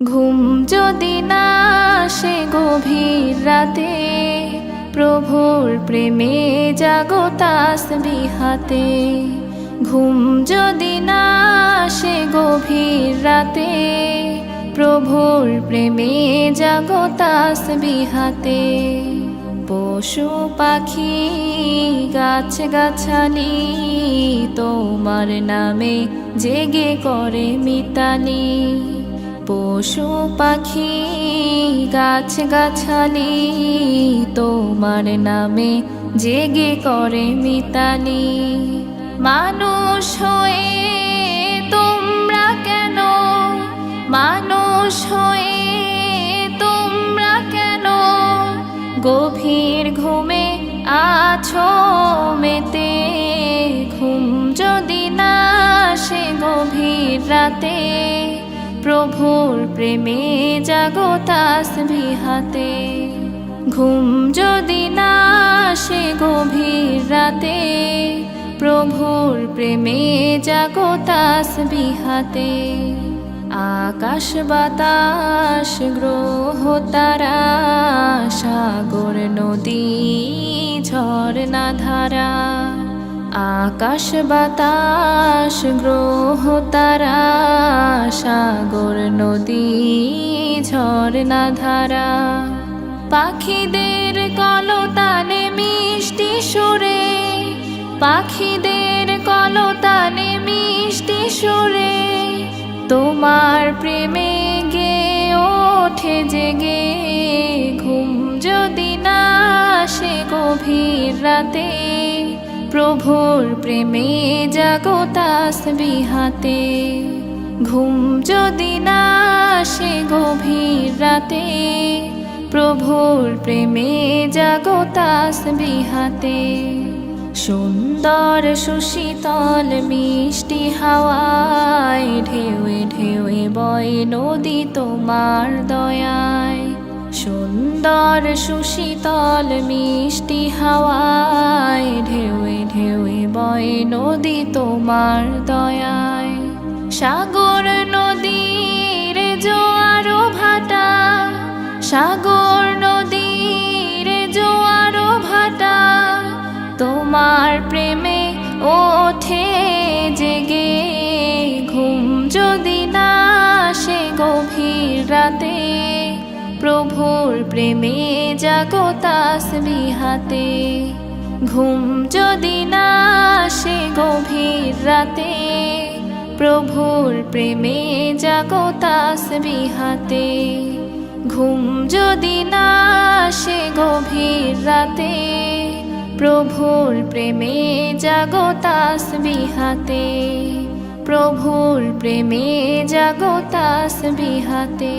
ঘুম যদি না আসে গভীর রাতে, প্রভুর প্রেমে জাগো তাসবিহাতে। ঘুম যদি না আসে গভীর রাতে, প্রভুর প্রেমে জাগো তাসবিহাতে। পশু পাখি গাছ গাছালি তোমার নামে জেগে করে মিতালি। পশু পাখি গাছ গাছালি তোমার নামে জেগে করে মিতালি। মানুষ হয়ে তোমরা কেন, মানুষ হয়ে তোমরা কেন গভীর ঘুমে আছো মেতে। ঘুম যদি না আসে গভীর রাতে, প্রভুর প্রেমে জাগো তাসবিহাতে। ঘুম যদি না আসে গভীর রাতে, প্রভুর প্রেমে জাগো তাসবিহাতে। আকাশ বাতাস গ্রহ তারা, সাগর নদী ঝরনা ধারা। আকাশ বাতাস গ্রহ তারা, সাগর নদী ঝরনা ধারা। পাখিদের কলতানে মিষ্টি সুরে, পাখিদের কলতানে মিষ্টি সুরে তোমার প্রেমে গে ওঠে জেগে। ঘুম যদি না আসে গভীর রাতে, প্রভুর প্রেমে জাগো তাসবিহাতে। ঘুম যদি না আসে গভীর রাতে, প্রভুর প্রেমে জাগো তাসবিহাতে। সুন্দর সুশীতল মিষ্টি হাওয়ায় ঢেউয়ে ঢেউয়ে বয় নদী তোমার দয়ায়। সুন্দর সুশীতল মিষ্টি হাওয়ায় ঢেউয়ে ঢেউয়ে বয় নদী তোমার দয়ায়। সাগর নদীর জোয়ার ভাটা, সাগর নদীর জোয়ার ভাটা তোমার প্রেমে ওঠে জেগে। ঘুম যদি না আসে গভীর রাতে, প্রভুর প্রেমে জাগো তাসবিহাতে। ঘুম যদি না আসে গভীর রাতে, প্রভুর প্রেমে জাগো তাসবিহাতে। ঘুম যদি না আসে গভীর রাতে, প্রভুর প্রেমে জাগো তাসবিহাতে। প্রভুর প্রেমে জাগো তাসবিহাতে।